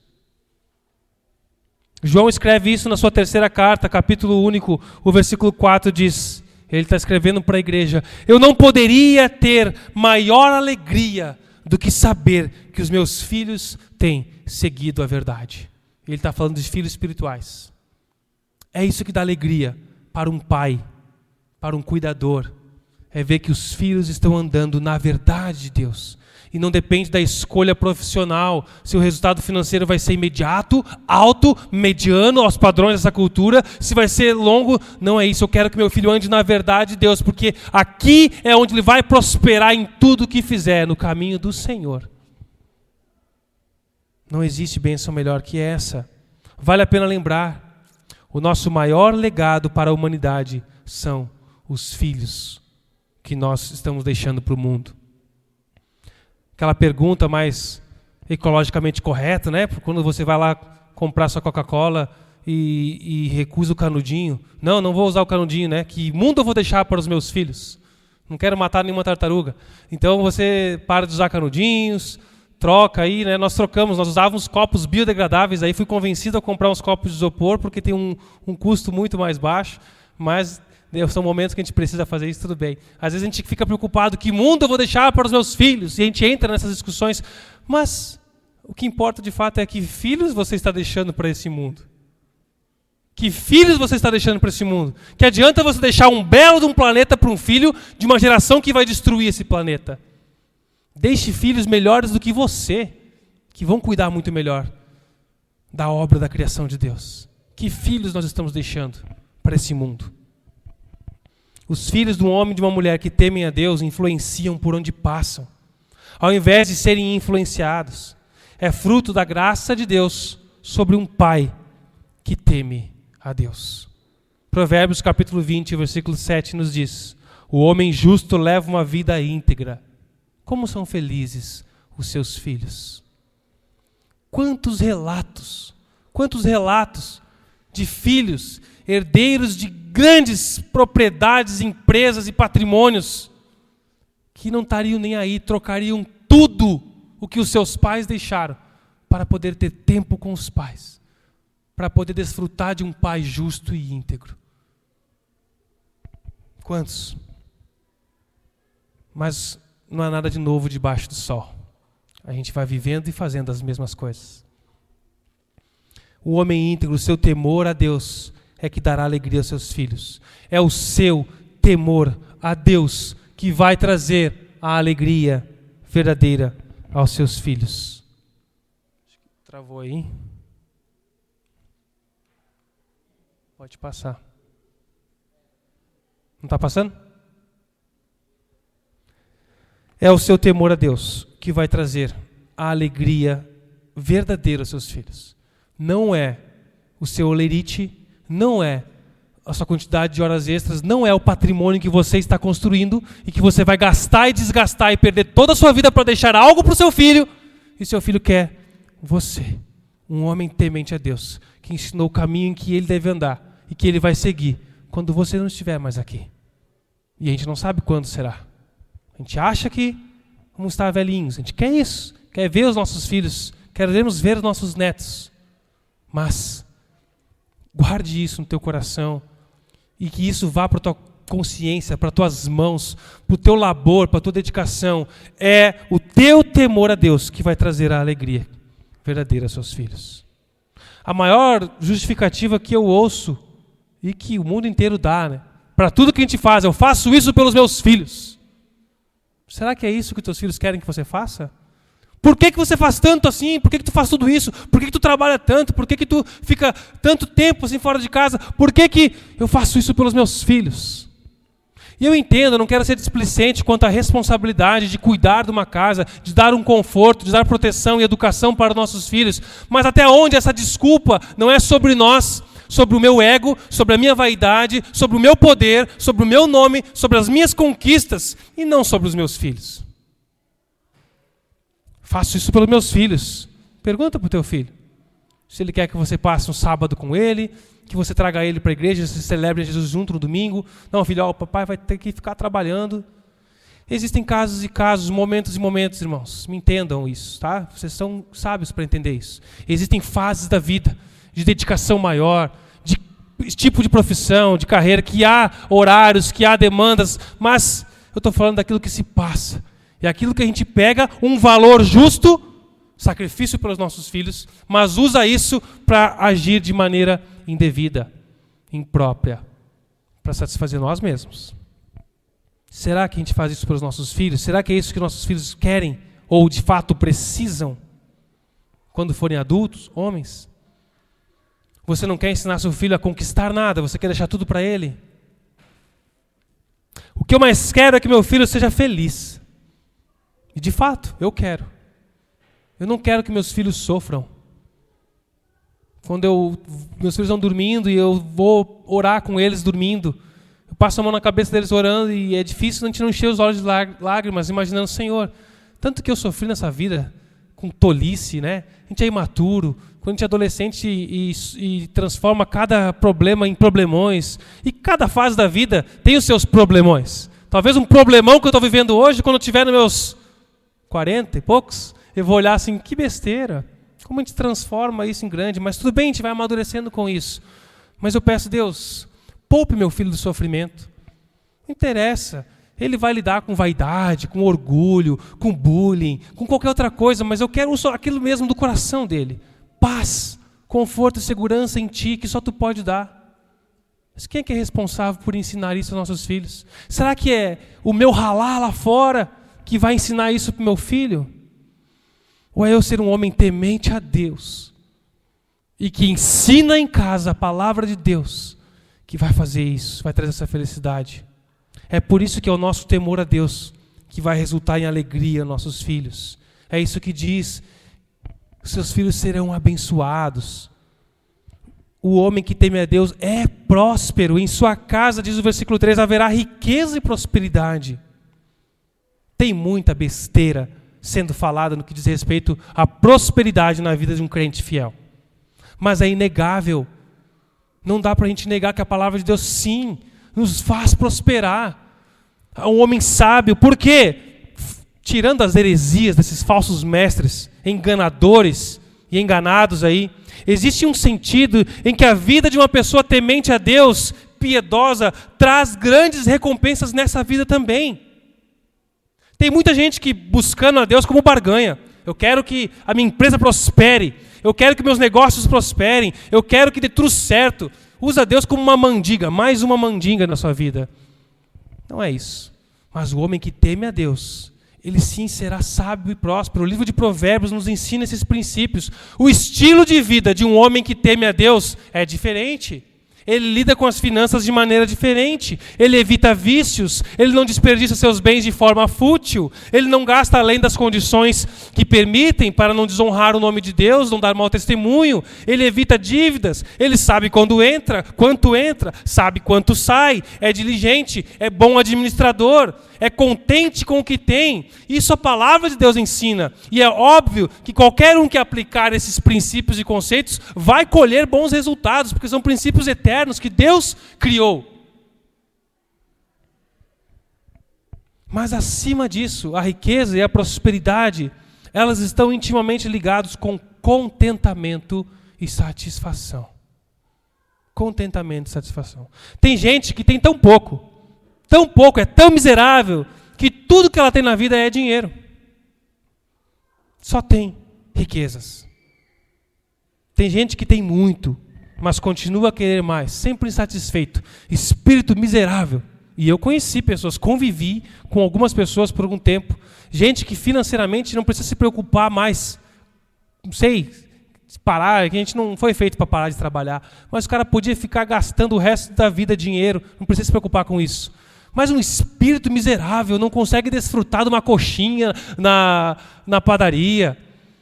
Speaker 1: João escreve isso na sua terceira carta, capítulo único, o versículo 4 diz, ele está escrevendo para a igreja, eu não poderia ter maior alegria do que saber que os meus filhos têm seguido a verdade. Ele está falando de filhos espirituais. É isso que dá alegria para um pai, para um cuidador, é ver que os filhos estão andando na verdade de Deus. E não depende da escolha profissional, se o resultado financeiro vai ser imediato, alto, mediano, aos padrões dessa cultura, se vai ser longo, não é isso. Eu quero que meu filho ande na verdade de Deus, porque aqui é onde ele vai prosperar em tudo que fizer, no caminho do Senhor. Não existe bênção melhor que essa. Vale a pena lembrar, o nosso maior legado para a humanidade são os filhos que nós estamos deixando para o mundo. Aquela pergunta mais ecologicamente correta, né? Quando você vai lá comprar sua Coca-Cola e recusa o canudinho. Não vou usar o canudinho, né? Que mundo eu vou deixar para os meus filhos? Não quero matar nenhuma tartaruga. Então você para de usar canudinhos, troca aí, né? Nós usávamos copos biodegradáveis, aí fui convencido a comprar uns copos de isopor, porque tem um custo muito mais baixo, mas são momentos que a gente precisa fazer isso, tudo bem. Às vezes a gente fica preocupado, que mundo eu vou deixar para os meus filhos? E a gente entra nessas discussões, mas o que importa de fato é que filhos você está deixando para esse mundo. Que filhos você está deixando para esse mundo? Que adianta você deixar um belo de um planeta para um filho de uma geração que vai destruir esse planeta? Deixe filhos melhores do que você, que vão cuidar muito melhor da obra da criação de Deus. Que filhos nós estamos deixando para esse mundo? Os filhos de um homem e de uma mulher que temem a Deus influenciam por onde passam, ao invés de serem influenciados. É fruto da graça de Deus sobre um pai que teme a Deus. Provérbios capítulo 20, versículo 7 nos diz: o homem justo leva uma vida íntegra. Como são felizes os seus filhos. Quantos relatos de filhos, herdeiros de grandes propriedades, empresas e patrimônios, que não estariam nem aí, trocariam tudo o que os seus pais deixaram para poder ter tempo com os pais, para poder desfrutar de um pai justo e íntegro. Quantos? Mas não há nada de novo debaixo do sol. A gente vai vivendo e fazendo as mesmas coisas. O homem íntegro, o seu temor a Deus é que dará alegria aos seus filhos. É o seu temor a Deus que vai trazer a alegria verdadeira aos seus filhos. Travou aí? Pode passar. Não está passando? É o seu temor a Deus que vai trazer a alegria verdadeira aos seus filhos. Não é o seu olerite, não é a sua quantidade de horas extras, não é o patrimônio que você está construindo e que você vai gastar e desgastar e perder toda a sua vida para deixar algo para o seu filho, e seu filho quer você, um homem temente a Deus, que ensinou o caminho em que ele deve andar e que ele vai seguir quando você não estiver mais aqui. E a gente não sabe quando será. A gente acha que vamos estar velhinhos, a gente quer isso, quer ver os nossos filhos, queremos ver os nossos netos. Mas guarde isso no teu coração e que isso vá para a tua consciência, para as tuas mãos, para o teu labor, para a tua dedicação. É o teu temor a Deus que vai trazer a alegria verdadeira aos seus filhos. A maior justificativa que eu ouço e que o mundo inteiro dá, né, para tudo que a gente faz, eu faço isso pelos meus filhos. Será que é isso que teus filhos querem que você faça? Por que você faz tanto assim? Por que tu faz tudo isso? Por que tu trabalha tanto? Por que tu fica tanto tempo assim fora de casa? Por que eu faço isso pelos meus filhos? E eu entendo, eu não quero ser displicente quanto à responsabilidade de cuidar de uma casa, de dar um conforto, de dar proteção e educação para os nossos filhos. Mas até onde essa desculpa não é sobre nós, sobre o meu ego, sobre a minha vaidade, sobre o meu poder, sobre o meu nome, sobre as minhas conquistas e não sobre os meus filhos? Faço isso pelos meus filhos. Pergunta para o teu filho se ele quer que você passe um sábado com ele, que você traga ele para a igreja, se celebre Jesus junto no domingo. Não, filho, o papai vai ter que ficar trabalhando. Existem casos e casos, momentos e momentos, irmãos. Me entendam isso, tá? Vocês são sábios para entender isso. Existem fases da vida de dedicação maior, de tipo de profissão, de carreira, que há horários, que há demandas, mas eu estou falando daquilo que se passa. É aquilo que a gente pega um valor justo, sacrifício pelos nossos filhos, mas usa isso para agir de maneira indevida, imprópria, para satisfazer nós mesmos. Será que a gente faz isso pelos nossos filhos? Será que é isso que nossos filhos querem ou de fato precisam quando forem adultos, homens? Você não quer ensinar seu filho a conquistar nada, você quer deixar tudo para ele? O que eu mais quero é que meu filho seja feliz. E de fato, eu quero. Eu não quero que meus filhos sofram. Quando meus filhos estão dormindo e eu vou orar com eles dormindo, passo a mão na cabeça deles orando e é difícil a gente não encher os olhos de lágrimas, imaginando, Senhor, tanto que eu sofri nessa vida com tolice, né? A gente é imaturo, quando a gente é adolescente e transforma cada problema em problemões. E cada fase da vida tem os seus problemões. Talvez um problemão que eu estou vivendo hoje, quando eu estiver nos meus 40 e poucos, eu vou olhar assim, que besteira. Como a gente transforma isso em grande. Mas tudo bem, a gente vai amadurecendo com isso. Mas eu peço, Deus, poupe meu filho do sofrimento. Não interessa. Ele vai lidar com vaidade, com orgulho, com bullying, com qualquer outra coisa, mas eu quero só aquilo mesmo do coração dele. Paz, conforto e segurança em ti, que só tu pode dar. Mas quem é que é responsável por ensinar isso aos nossos filhos? Será que é o meu ralar lá fora que vai ensinar isso para o meu filho? Ou é eu ser um homem temente a Deus e que ensina em casa a palavra de Deus que vai fazer isso, vai trazer essa felicidade? É por isso que é o nosso temor a Deus que vai resultar em alegria aos nossos filhos. É isso que diz, seus filhos serão abençoados. O homem que teme a Deus é próspero. Em sua casa, diz o versículo 3, haverá riqueza e prosperidade. Tem muita besteira sendo falada no que diz respeito à prosperidade na vida de um crente fiel. Mas é inegável. Não dá para a gente negar que a palavra de Deus, sim, nos faz prosperar. Um homem sábio, por quê? Tirando as heresias desses falsos mestres, enganadores e enganados aí, existe um sentido em que a vida de uma pessoa temente a Deus, piedosa, traz grandes recompensas nessa vida também. Tem muita gente que buscando a Deus como barganha. Eu quero que a minha empresa prospere, eu quero que meus negócios prosperem, eu quero que dê tudo certo. Usa Deus como uma mendiga, mais uma mendiga na sua vida. Não é isso. Mas o homem que teme a Deus, ele sim será sábio e próspero. O livro de Provérbios nos ensina esses princípios. O estilo de vida de um homem que teme a Deus é diferente. Ele lida com as finanças de maneira diferente. Ele evita vícios. Ele não desperdiça seus bens de forma fútil. Ele não gasta além das condições que permitem para não desonrar o nome de Deus, não dar mau testemunho. Ele evita dívidas. Ele sabe quando entra, quanto entra, sabe quanto sai. É diligente, é bom administrador, é contente com o que tem. Isso a palavra de Deus ensina. E é óbvio que qualquer um que aplicar esses princípios e conceitos vai colher bons resultados, porque são princípios eternos que Deus criou. Mas acima disso, a riqueza e a prosperidade, elas estão intimamente ligadas com contentamento e satisfação. Contentamento e satisfação. Tem gente que tem tão pouco, é tão miserável, que tudo que ela tem na vida é dinheiro. Só tem riquezas. Tem gente que tem muito, mas continua a querer mais, sempre insatisfeito, espírito miserável. E eu conheci pessoas, convivi com algumas pessoas por algum tempo, gente que financeiramente não precisa se preocupar mais, não sei, parar, que a gente não foi feito para parar de trabalhar, mas o cara podia ficar gastando o resto da vida dinheiro, não precisa se preocupar com isso. Mas um espírito miserável não consegue desfrutar de uma coxinha na padaria,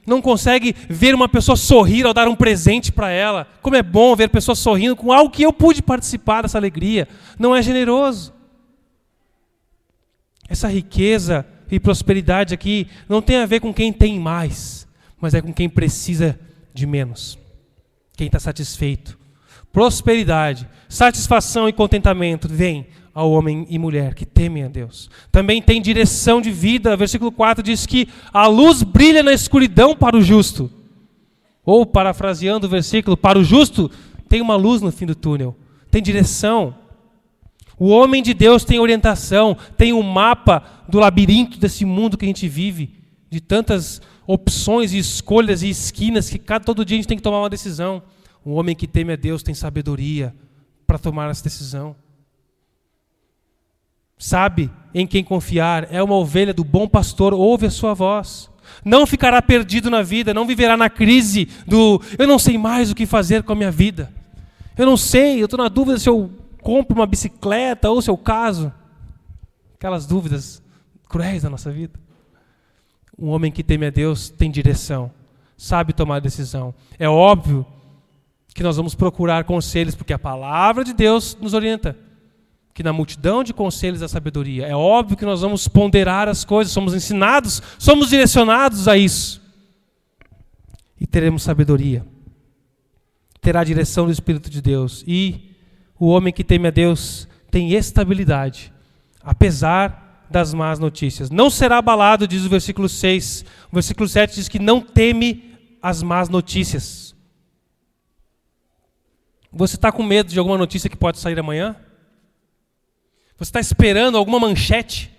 Speaker 1: não consegue ver uma pessoa sorrir ao dar um presente para ela. Como é bom ver pessoas sorrindo com algo que eu pude participar dessa alegria. Não é generoso. Essa riqueza e prosperidade aqui não tem a ver com quem tem mais, mas é com quem precisa de menos. Quem está satisfeito. Prosperidade, satisfação e contentamento vem ao homem e mulher que temem a Deus. Também tem direção de vida. Versículo 4 diz que a luz brilha na escuridão para o justo. Ou, parafraseando o versículo, para o justo tem uma luz no fim do túnel. Tem direção. O homem de Deus tem orientação, tem um mapa do labirinto desse mundo que a gente vive, de tantas opções e escolhas e esquinas que todo dia a gente tem que tomar uma decisão. O homem que teme a Deus tem sabedoria para tomar essa decisão. Sabe em quem confiar, é uma ovelha do bom pastor, ouve a sua voz. Não ficará perdido na vida, não viverá na crise do eu não sei mais o que fazer com a minha vida. Eu não sei, eu estou na dúvida se eu compro uma bicicleta ou se eu caso. Aquelas dúvidas cruéis da nossa vida. Um homem que teme a Deus tem direção, sabe tomar decisão. É óbvio que nós vamos procurar conselhos, porque a palavra de Deus nos orienta. que na multidão de conselhos da sabedoria. É óbvio que nós vamos ponderar as coisas, somos ensinados, somos direcionados a isso. E teremos sabedoria. Terá a direção do Espírito de Deus. E o homem que teme a Deus tem estabilidade, apesar das más notícias. Não será abalado, diz o versículo 6. O versículo 7 diz que não teme as más notícias. Você está com medo de alguma notícia que pode sair amanhã? Você está esperando alguma manchete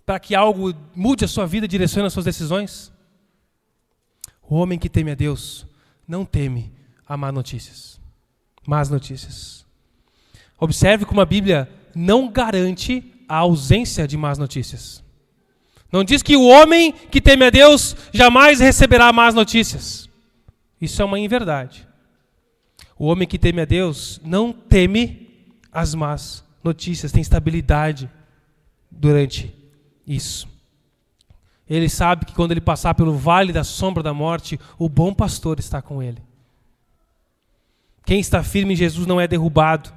Speaker 1: para que algo mude a sua vida, direcione as suas decisões? O homem que teme a Deus não teme a más notícias. Más notícias. Observe como a Bíblia não garante a ausência de más notícias. Não diz que o homem que teme a Deus jamais receberá más notícias. Isso é uma inverdade. O homem que teme a Deus não teme as más notícias, tem estabilidade durante isso. Ele sabe que quando ele passar pelo vale da sombra da morte, o bom pastor está com ele. Quem está firme em Jesus não é derrubado,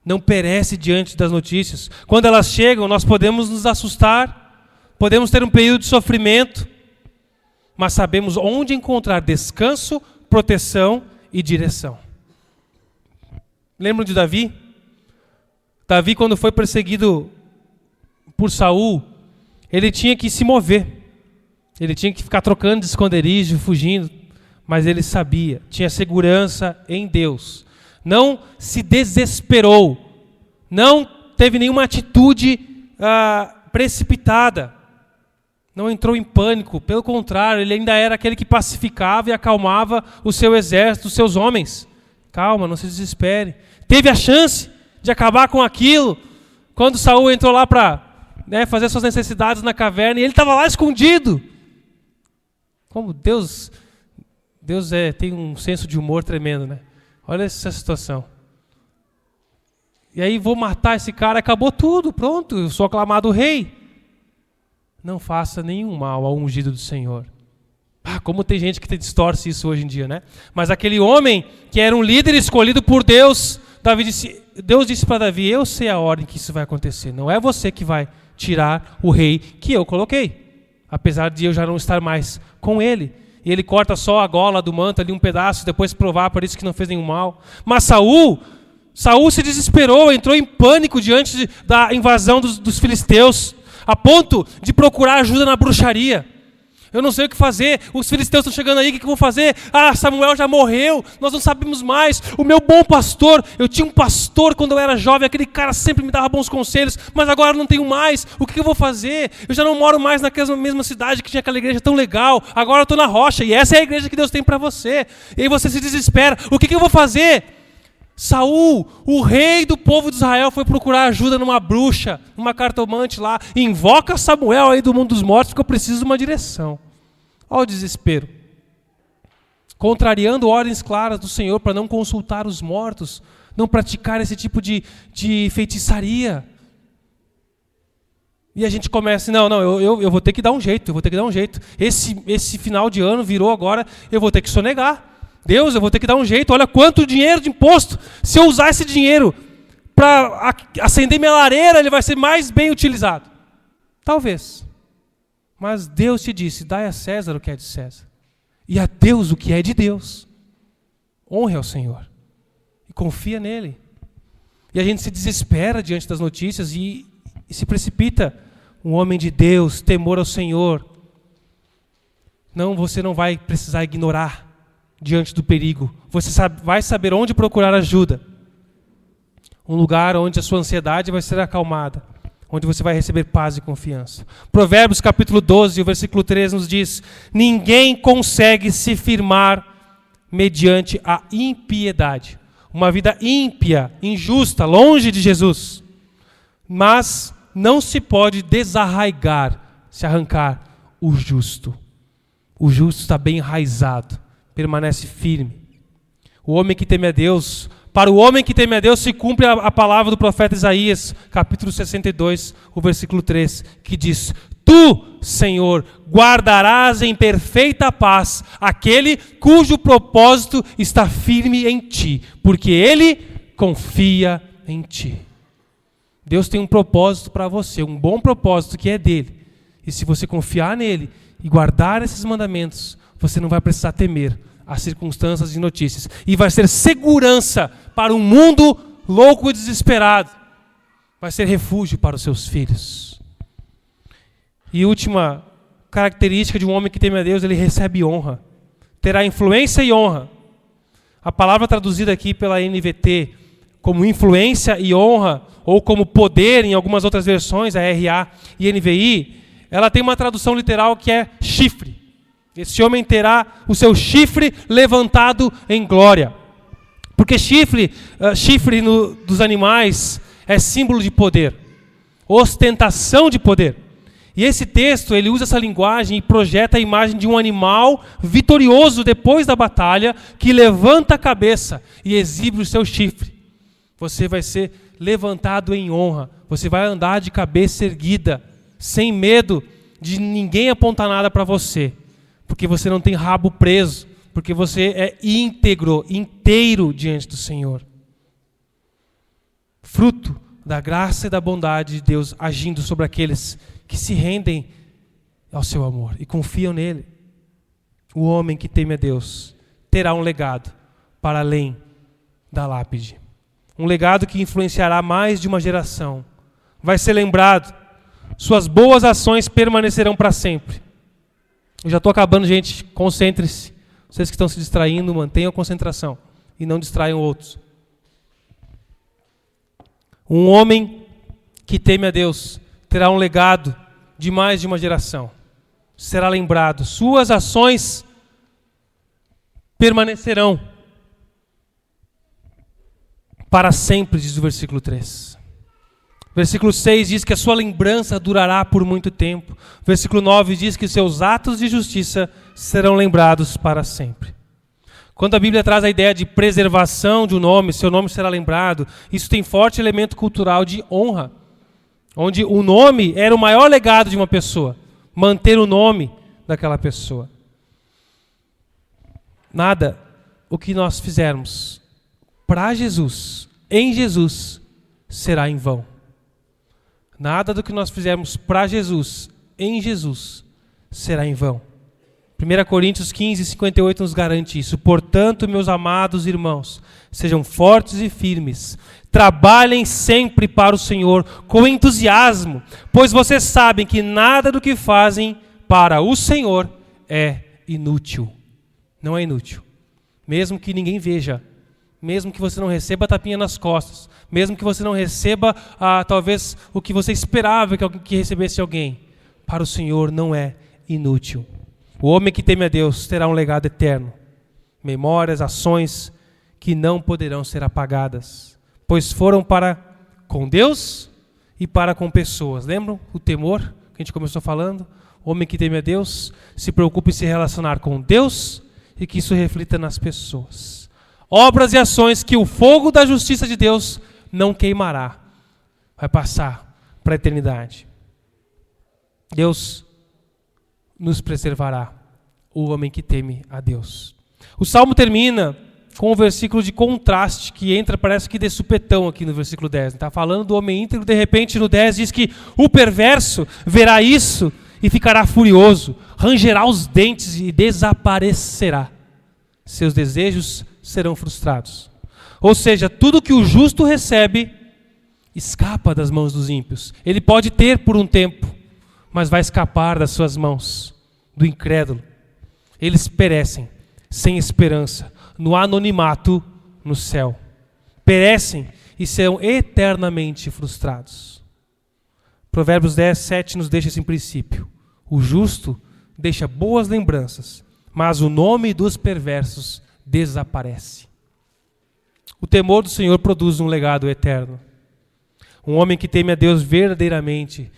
Speaker 1: não perece diante das notícias. Quando elas chegam, nós podemos nos assustar, podemos ter um período de sofrimento, mas sabemos onde encontrar descanso, proteção e direção. Lembram de Davi? Davi, quando foi perseguido por Saul, ele tinha que se mover. Ele tinha que ficar trocando de esconderijo, fugindo. Mas ele sabia, tinha segurança em Deus. Não se desesperou. Não teve nenhuma atitude precipitada. Não entrou em pânico. Pelo contrário, ele ainda era aquele que pacificava e acalmava o seu exército, os seus homens. Calma, não se desespere. Teve a chance de acabar com aquilo, quando Saul entrou lá para fazer suas necessidades na caverna, e ele estava lá escondido. Como Deus tem um senso de humor tremendo, né? Olha essa situação. E aí vou matar esse cara, acabou tudo, pronto, eu sou aclamado rei. Não faça nenhum mal ao ungido do Senhor. Como tem gente que distorce isso hoje em dia, né? Mas aquele homem que era um líder escolhido por Deus, Deus disse para Davi, eu sei a ordem que isso vai acontecer. Não é você que vai tirar o rei que eu coloquei. Apesar de eu já não estar mais com ele. E ele corta só a gola do manto ali, um pedaço, depois provar, por isso que não fez nenhum mal. Mas Saul se desesperou, entrou em pânico diante da invasão dos filisteus, a ponto de procurar ajuda na bruxaria. Eu não sei o que fazer, os filisteus estão chegando aí, o que eu vou fazer? Samuel já morreu, nós não sabemos mais. O meu bom pastor, eu tinha um pastor quando eu era jovem, aquele cara sempre me dava bons conselhos, mas agora eu não tenho mais, o que eu vou fazer? Eu já não moro mais naquela mesma cidade que tinha aquela igreja tão legal, agora eu estou na rocha, e essa é a igreja que Deus tem para você. E aí você se desespera, o que eu vou fazer? Saul, o rei do povo de Israel, foi procurar ajuda numa bruxa, numa cartomante lá, e invoca Samuel aí do mundo dos mortos, porque eu preciso de uma direção. Olha o desespero. Contrariando ordens claras do Senhor para não consultar os mortos, não praticar esse tipo de feitiçaria. E a gente começa, eu vou ter que dar um jeito, Esse final de ano virou agora, eu vou ter que sonegar. Deus, eu vou ter que dar um jeito, olha quanto dinheiro de imposto. Se eu usar esse dinheiro para acender minha lareira, ele vai ser mais bem utilizado. Talvez. Mas Deus te disse, dai a César o que é de César. E a Deus o que é de Deus. Honre ao Senhor. E confia nele. E a gente se desespera diante das notícias e se precipita. Um homem de Deus, temor ao Senhor. Você não vai precisar ignorar diante do perigo. Você vai saber onde procurar ajuda. Um lugar onde a sua ansiedade vai ser acalmada. Onde você vai receber paz e confiança. Provérbios capítulo 12, o versículo 3 nos diz: ninguém consegue se firmar mediante a impiedade. Uma vida ímpia, injusta, longe de Jesus. Mas não se pode desarraigar, se arrancar o justo. O justo está bem enraizado. Permanece firme. O homem que teme a Deus, para o homem que teme a Deus se cumpre a palavra do profeta Isaías, capítulo 62, o versículo 3, que diz: tu, Senhor, guardarás em perfeita paz aquele cujo propósito está firme em ti, porque ele confia em ti. Deus tem um propósito para você, um bom propósito que é dele. E se você confiar nele e guardar esses mandamentos, você não vai precisar temer as circunstâncias e notícias. E vai ser segurança para um mundo louco e desesperado. Vai ser refúgio para os seus filhos. E última característica de um homem que teme a Deus, ele recebe honra. Terá influência e honra. A palavra traduzida aqui pela NVT como influência e honra, ou como poder em algumas outras versões, a RA e NVI, ela tem uma tradução literal que é chifre. Esse homem terá o seu chifre levantado em glória. Porque chifre dos animais é símbolo de poder, ostentação de poder. E esse texto, ele usa essa linguagem e projeta a imagem de um animal vitorioso depois da batalha, que levanta a cabeça e exibe o seu chifre. Você vai ser levantado em honra. Você vai andar de cabeça erguida, sem medo de ninguém apontar nada para você. Porque você não tem rabo preso. Porque você é íntegro, inteiro diante do Senhor. Fruto da graça e da bondade de Deus agindo sobre aqueles que se rendem ao seu amor e confiam nele. O homem que teme a Deus terá um legado para além da lápide. Um legado que influenciará mais de uma geração. Vai ser lembrado. Suas boas ações permanecerão para sempre. Eu já estou acabando, gente. Concentre-se. Vocês que estão se distraindo, mantenham a concentração. E não distraiam outros. Um homem que teme a Deus terá um legado de mais de uma geração. Será lembrado. Suas ações permanecerão para sempre, diz o versículo 3. Versículo 6 diz que a sua lembrança durará por muito tempo. Versículo 9 diz que seus atos de justiça serão lembrados para sempre. Quando a Bíblia traz a ideia de preservação de um nome, seu nome será lembrado, isso tem forte elemento cultural de honra, onde o nome era o maior legado de uma pessoa, manter o nome daquela pessoa. Nada o que nós fizermos para Jesus, em Jesus, será em vão. Nada do que nós fizermos para Jesus, em Jesus, será em vão. 1 Coríntios 15, 58 nos garante isso. Portanto, meus amados irmãos, sejam fortes e firmes. Trabalhem sempre para o Senhor com entusiasmo, pois vocês sabem que nada do que fazem para o Senhor é inútil. Não é inútil. Mesmo que ninguém veja, mesmo que você não receba tapinha nas costas, mesmo que você não receba talvez o que você esperava que recebesse alguém, para o Senhor não é inútil. O homem que teme a Deus terá um legado eterno, memórias, ações que não poderão ser apagadas, pois foram para com Deus e para com pessoas. Lembram o temor que a gente começou falando? O homem que teme a Deus se preocupa em se relacionar com Deus e que isso reflita nas pessoas. Obras e ações que o fogo da justiça de Deus não queimará. Vai passar para a eternidade. Deus nos preservará, o homem que teme a Deus. O Salmo termina com um versículo de contraste que entra, parece que de supetão aqui no versículo 10. Está falando do homem íntegro, de repente no 10 diz que o perverso verá isso e ficará furioso, rangerá os dentes e desaparecerá. Seus desejos serão frustrados. Ou seja, tudo que o justo recebe escapa das mãos dos ímpios. Ele pode ter por um tempo, mas vai escapar das suas mãos, do incrédulo. Eles perecem sem esperança, no anonimato no céu. Perecem e serão eternamente frustrados. Provérbios 10, 7 nos deixa esse princípio. O justo deixa boas lembranças, mas o nome dos perversos desaparece. O temor do Senhor produz um legado eterno. Um homem que teme a Deus verdadeiramente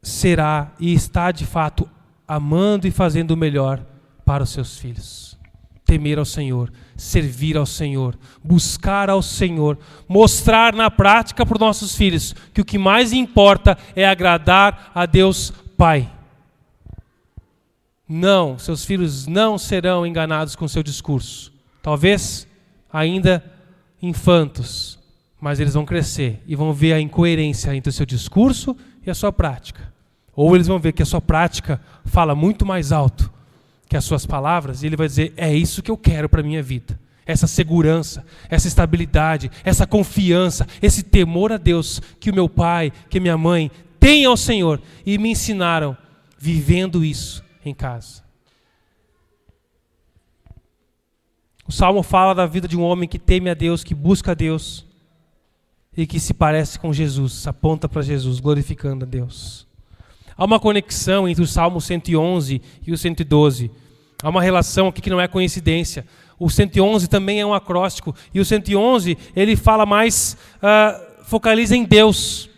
Speaker 1: será e está de fato amando e fazendo o melhor para os seus filhos. Temer ao Senhor, servir ao Senhor, buscar ao Senhor, mostrar na prática para os nossos filhos que o que mais importa é agradar a Deus Pai. Não, seus filhos não serão enganados com seu discurso. Talvez ainda infantos, mas eles vão crescer e vão ver a incoerência entre o seu discurso e a sua prática. Ou eles vão ver que a sua prática fala muito mais alto que as suas palavras, e ele vai dizer, é isso que eu quero para a minha vida. Essa segurança, essa estabilidade, essa confiança, esse temor a Deus que o meu pai, que a minha mãe têm ao Senhor e me ensinaram vivendo isso em casa. O Salmo fala da vida de um homem que teme a Deus, que busca a Deus e que se parece com Jesus, aponta para Jesus, glorificando a Deus. Há uma conexão entre o Salmo 111 e o 112. Há uma relação aqui que não é coincidência. O 111 também é um acróstico. E o 111, ele fala mais, focaliza em Deus,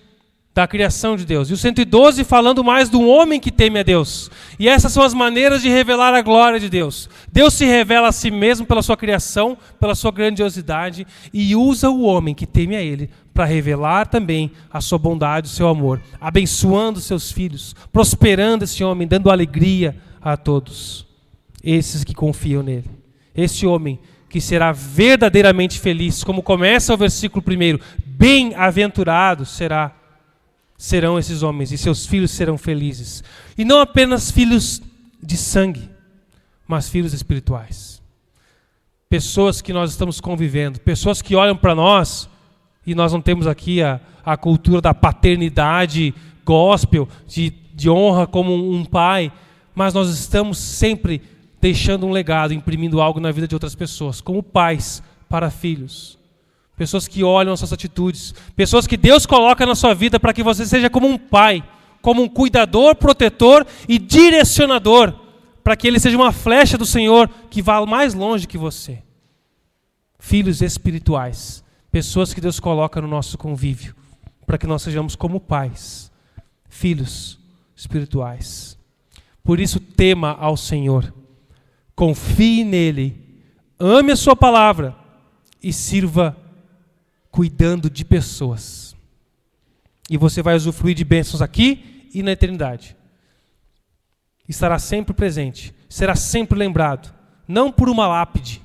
Speaker 1: da criação de Deus. E o 112 falando mais do homem que teme a Deus. E essas são as maneiras de revelar a glória de Deus. Deus se revela a si mesmo pela sua criação, pela sua grandiosidade, e usa o homem que teme a Ele para revelar também a sua bondade, o seu amor, abençoando seus filhos, prosperando esse homem, dando alegria a todos, esses que confiam nele. Esse homem que será verdadeiramente feliz, como começa o versículo 1, bem-aventurado serão esses homens, e seus filhos serão felizes. E não apenas filhos de sangue, mas filhos espirituais. Pessoas que nós estamos convivendo, pessoas que olham para nós, e nós não temos aqui a cultura da paternidade gospel, de honra como um pai, mas nós estamos sempre deixando um legado, imprimindo algo na vida de outras pessoas, como pais para filhos. Pessoas que olham as suas atitudes, pessoas que Deus coloca na sua vida para que você seja como um pai, como um cuidador, protetor e direcionador, para que ele seja uma flecha do Senhor que vá mais longe que você. Filhos espirituais, pessoas que Deus coloca no nosso convívio, para que nós sejamos como pais, filhos espirituais. Por isso, tema ao Senhor, confie nele, ame a sua palavra e sirva cuidando de pessoas. E você vai usufruir de bênçãos aqui e na eternidade. Estará sempre presente, será sempre lembrado, não por uma lápide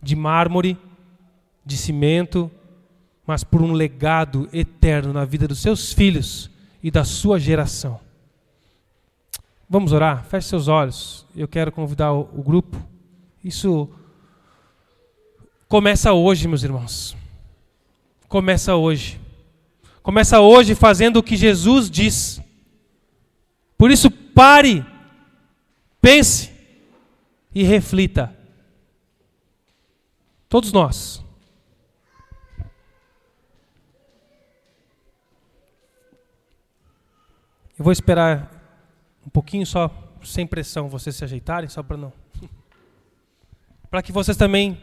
Speaker 1: de mármore, de cimento, mas por um legado eterno na vida dos seus filhos e da sua geração. Vamos orar? Feche seus olhos. Eu quero convidar o grupo. Isso começa hoje, meus irmãos. Começa hoje. Começa hoje fazendo o que Jesus diz. Por isso, pare, pense e reflita. Todos nós. Eu vou esperar um pouquinho só, sem pressão, vocês se ajeitarem, só para não... para que vocês também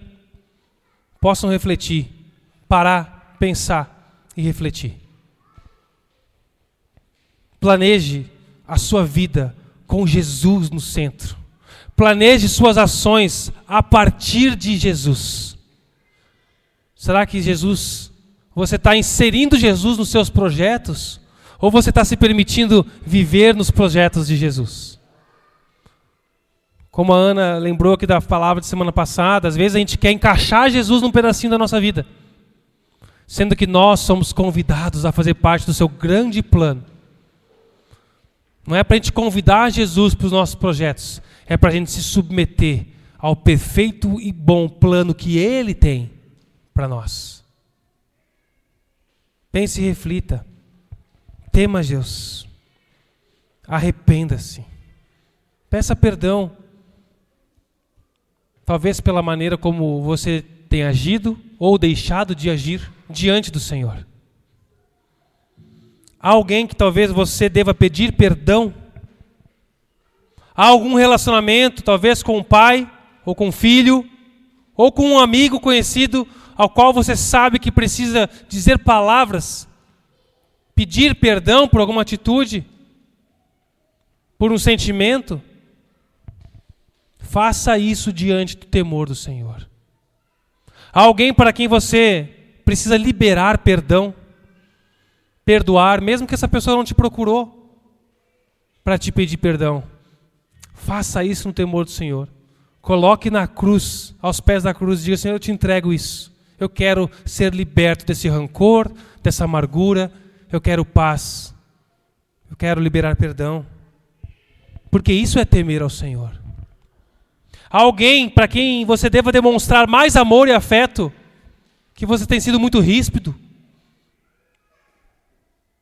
Speaker 1: possam refletir, parar, pensar e refletir. Planeje a sua vida com Jesus no centro. Planeje suas ações a partir de Jesus. Será que você está inserindo Jesus nos seus projetos? Ou você está se permitindo viver nos projetos de Jesus? Como a Ana lembrou aqui da palavra de semana passada, às vezes a gente quer encaixar Jesus num pedacinho da nossa vida, sendo que nós somos convidados a fazer parte do seu grande plano. Não é para a gente convidar Jesus para os nossos projetos, é para a gente se submeter ao perfeito e bom plano que Ele tem para nós. Pense e reflita. Tema Deus. Arrependa-se. Peça perdão. Talvez pela maneira como você tem agido ou deixado de agir diante do Senhor. Há alguém que talvez você deva pedir perdão? Há algum relacionamento, talvez com o pai, ou com o filho, ou com um amigo conhecido, ao qual você sabe que precisa dizer palavras, pedir perdão por alguma atitude, por um sentimento? Faça isso diante do temor do Senhor. Há alguém para quem você precisa liberar perdão, perdoar, mesmo que essa pessoa não te procurou para te pedir perdão. Faça isso no temor do Senhor. Coloque na cruz, aos pés da cruz, e diga: Senhor, eu te entrego isso. Eu quero ser liberto desse rancor, dessa amargura. Eu quero paz. Eu quero liberar perdão. Porque isso é temer ao Senhor. Alguém para quem você deva demonstrar mais amor e afeto, que você tem sido muito ríspido,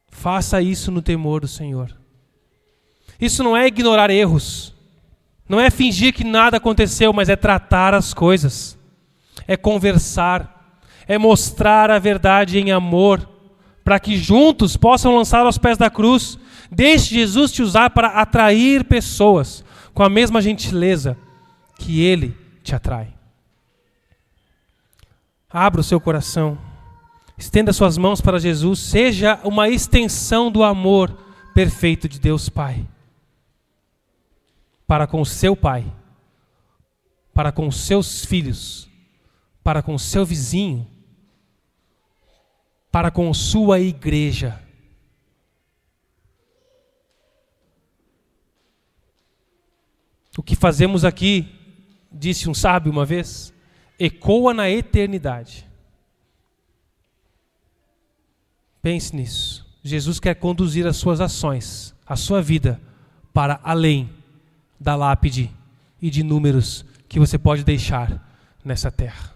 Speaker 1: faça isso no temor do Senhor. Isso não é ignorar erros, não é fingir que nada aconteceu, mas é tratar as coisas, é conversar, é mostrar a verdade em amor, para que juntos possam lançar aos pés da cruz. Deixe Jesus te usar para atrair pessoas com a mesma gentileza que Ele te atrai. Abra o seu coração, estenda suas mãos para Jesus, seja uma extensão do amor perfeito de Deus Pai, para com o seu pai, para com os seus filhos, para com o seu vizinho, para com sua igreja. O que fazemos aqui, disse um sábio uma vez, ecoa na eternidade. Pense nisso. Jesus quer conduzir as suas ações, a sua vida, para além da lápide e de números que você pode deixar nessa terra.